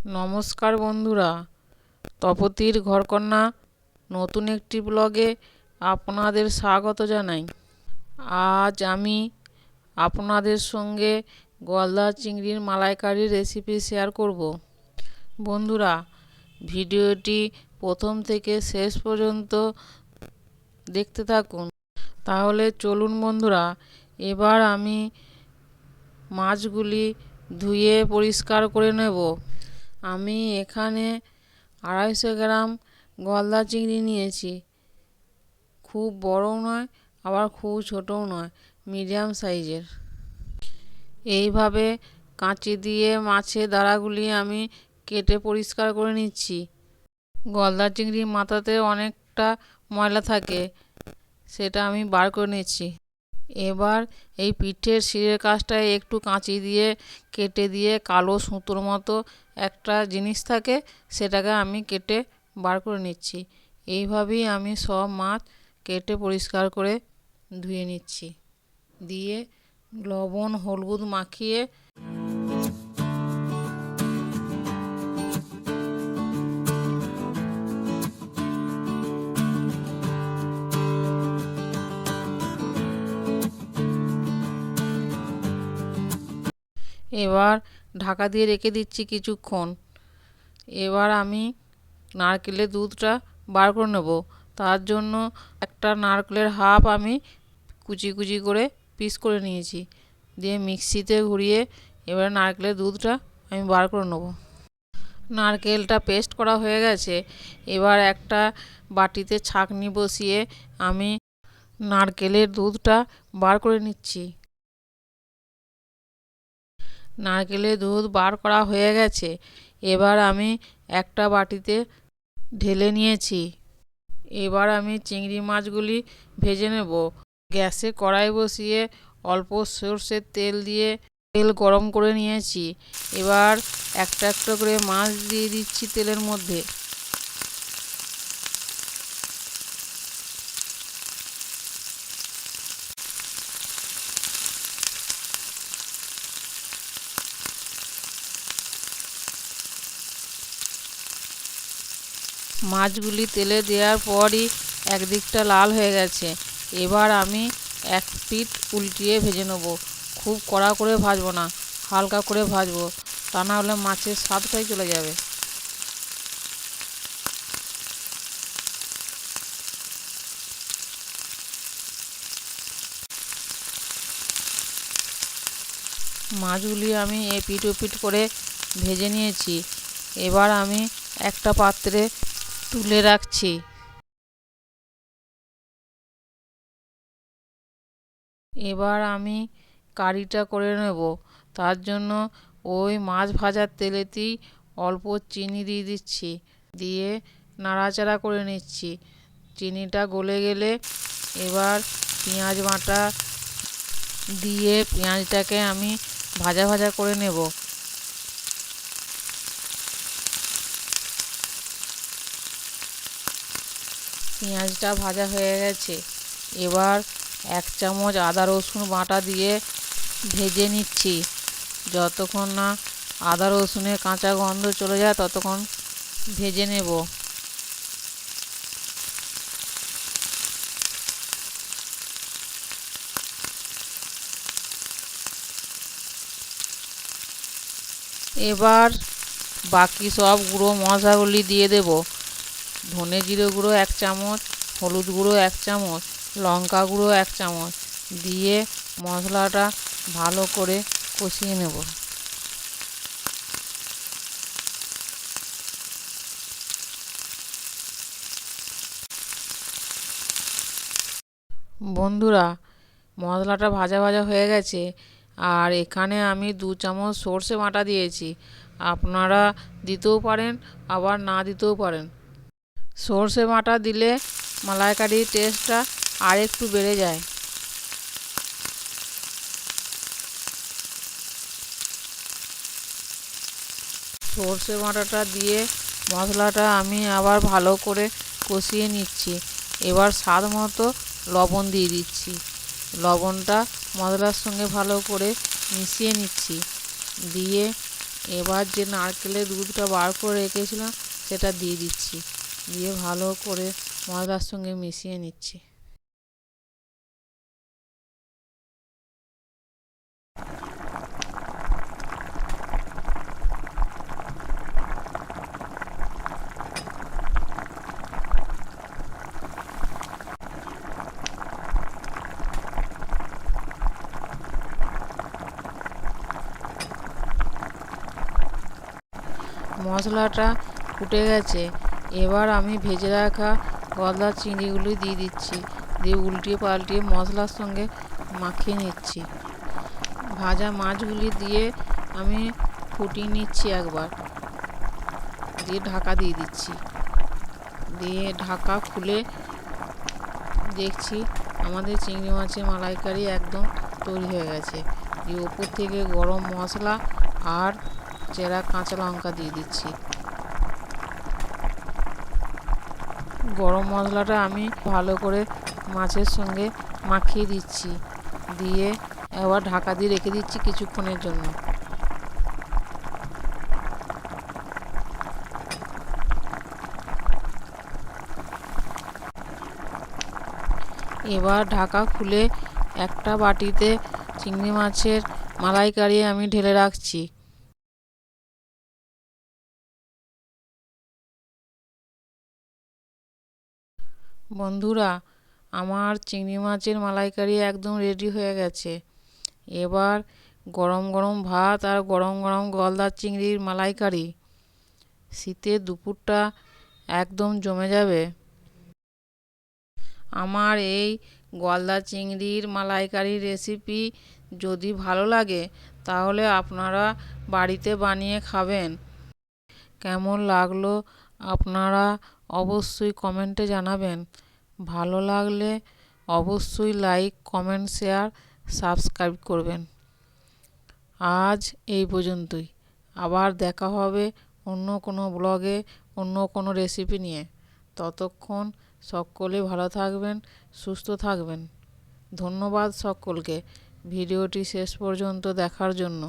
নমস্কার বন্ধুরা, তপতির ঘরকন্না নতুন একটি ব্লগে আপনাদের স্বাগত জানাই। আজ আমি আপনাদের সঙ্গে গলদা চিংড়ির মালাইকারির রেসিপি শেয়ার করব। বন্ধুরা, ভিডিওটি প্রথম থেকে শেষ পর্যন্ত দেখতে থাকুন। তাহলে চলুন বন্ধুরা, এবার আমি মাছগুলি ধুয়ে পরিষ্কার করে নেব। আমি এখানে 250 গ্রাম গলদা চিংড়ি নিয়েছি। খুব বড়ও নয়, আবার খুব ছোটও নয়, মিডিয়াম সাইজের। এইভাবে কাঁচি দিয়ে মাছের দাঁড়াগুলি আমি কেটে পরিষ্কার করে নিচ্ছি। গলদা চিংড়ির মাথাতে অনেকটা ময়লা থাকে, সেটা আমি বার করে নিচ্ছি। এবার এই পিঠের শিরের কাছটায় একটু কাঁচি দিয়ে কেটে দিয়ে কালো সুতোর মতো একটা জিনিস থাকে, সেটাকে আমি কেটে বার করে নিচ্ছি। এইভাবেই আমি সব মাছ কেটে পরিষ্কার করে ধুয়ে নিচ্ছি। দিয়ে লবণ হলুদ মাখিয়ে এবার ঢাকা দিয়ে রেখে দিচ্ছি কিছুক্ষণ। এবার আমি নারকেলের দুধটা বার করে নেব। তার জন্য একটা নারকেলের হাফ আমি কুচি কুচি করে পিস করে নিয়েছি। দিয়ে মিক্সিতে ঘুরিয়ে এবার নারকেলের দুধটা আমি বার করে নেব। নারকেলটা পেস্ট করা হয়ে গেছে। এবার একটা বাটিতে ছাঁকনি বসিয়ে আমি নারকেলের দুধটা বার করে নিচ্ছি। নারকেলের দুধ বার করা হয়ে গেছে। এবার আমি একটা বাটিতে ঢেলে নিয়েছি। এবার আমি চিংড়ি মাছগুলি ভেজে নেব। গ্যাসে কড়াই বসিয়ে অল্প সরষের তেল দিয়ে তেল গরম করে নিয়েছি। এবার একটা একটা করে মাছ দিয়ে দিচ্ছি তেলের মধ্যে। মাছগুলি তেলে দেওয়ার পরই একদিকটা লাল হয়ে গেছে। এবার আমি এক পিঠ উল্টিয়ে ভেজে নেব। খুব কড়া করে ভাজবো না, হালকা করে ভাজবো, তা না হলে মাছের স্বাদটাই চলে যাবে। মাছগুলি আমি এপিঠ ওপিঠ করে ভেজে নিয়েছি। এবার আমি একটা পাত্রে তুলে রাখছি। এবার আমি কারিটা করে নেব। তার জন্য ওই মাছ ভাজার তেলেতেই অল্প চিনি দিয়ে দিচ্ছি। দিয়ে নাড়াচাড়া করে নিচ্ছি। চিনিটা গলে গেলে এবার পেঁয়াজ বাটা দিয়ে পেঁয়াজটাকে আমি ভাজা ভাজা করে নেব। পেঁয়াজটা ভাজা হয়ে গেছে। এবার 1 চামচ আদা রসুন বাটা দিয়ে ভেজে নিচ্ছি। যতক্ষণ না আদা রসুনের কাঁচা গন্ধ চলে যায় ততক্ষণ ভেজে নেব। এবার বাকি সব গুঁড়ো মশলাগুলি দিয়ে দেব। ধনে জিরে গুঁড়ো 1 চামচ, হলুদ গুঁড়ো 1 চামচ, লঙ্কা গুঁড়ো 1 চামচ দিয়ে মশলাটা ভালো করে কষিয়ে নেব। বন্ধুরা, মশলাটা ভাজা ভাজা হয়ে গেছে। আর এখানে আমি 2 চামচ সর্ষে বাটা দিয়েছি। আপনারা দিতেও পারেন, আবার না দিতেও পারেন। সর্ষে বাটা দিলে মালাইকারির টেস্টটা আর একটু বেড়ে যায়। সর্ষে বাটাটা দিয়ে মশলাটা আমি আবার ভালো করে কষিয়ে নিচ্ছি। এবার স্বাদ মতো লবণ দিয়ে দিচ্ছি। লবণটা মশলার সঙ্গে ভালো করে মিশিয়ে নিচ্ছি। দিয়ে এবার যে নারকেলের দুধটা বার করে রেখেছিলাম সেটা দিয়ে দিচ্ছি, দিয়ে ভালো করে মশলার সঙ্গে মিশিয়ে নিচ্ছি। মশলাটা ফুটে গেছে, এবার আমি ভেজে রাখা গলদা চিংড়িগুলি দিয়ে দিচ্ছি, দিয়ে উল্টিয়ে পাল্টিয়ে মশলার সঙ্গে মাখিয়ে নিচ্ছি। ভাজা মাছগুলি দিয়ে আমি ফুটিয়ে নিচ্ছি একবার, দিয়ে ঢাকা দিয়ে দিচ্ছি। দিয়ে ঢাকা খুলে দেখছি আমাদের চিংড়ি মাছের মালাইকারি একদম তৈরি হয়ে গেছে। দিয়ে ওপর থেকে গরম মশলা আর চেরা কাঁচা লঙ্কা দিয়ে দিচ্ছি। গরম মশলাটা আমি ভালো করে মাছের সঙ্গে মাখিয়ে দিচ্ছি, দিয়ে এবার ঢাকা দিয়ে রেখে দিচ্ছি কিছুক্ষণের জন্য। এবার ঢাকা খুলে একটা বাটিতে চিংড়ি মাছের মালাইকারি আমি ঢেলে রাখছি। বন্ধুরা, আমার চিংড়ি মাছের মালাইকারি একদম রেডি হয়ে গেছে। এবার গরম গরম ভাত আর গরম গরম গলদা চিংড়ির মালাইকারি, শীতের দুপুরটা একদম জমে যাবে। আমার এই গলদা চিংড়ির মালাইকারির রেসিপি যদি ভালো লাগে তাহলে আপনারা বাড়িতে বানিয়ে খাবেন। কেমন লাগলো আপনারা অবশ্যই কমেন্টে জানাবেন। ভালো লাগলে অবশ্যই লাইক, কমেন্ট, শেয়ার, সাবস্ক্রাইব করবেন। আজ এই পর্যন্তই, আবার দেখা হবে অন্য কোনো ব্লগে অন্য কোনো রেসিপি নিয়ে। ততক্ষণ সকলে ভালো থাকবেন, সুস্থ থাকবেন। ধন্যবাদ সকলকে ভিডিওটি শেষ পর্যন্ত দেখার জন্য।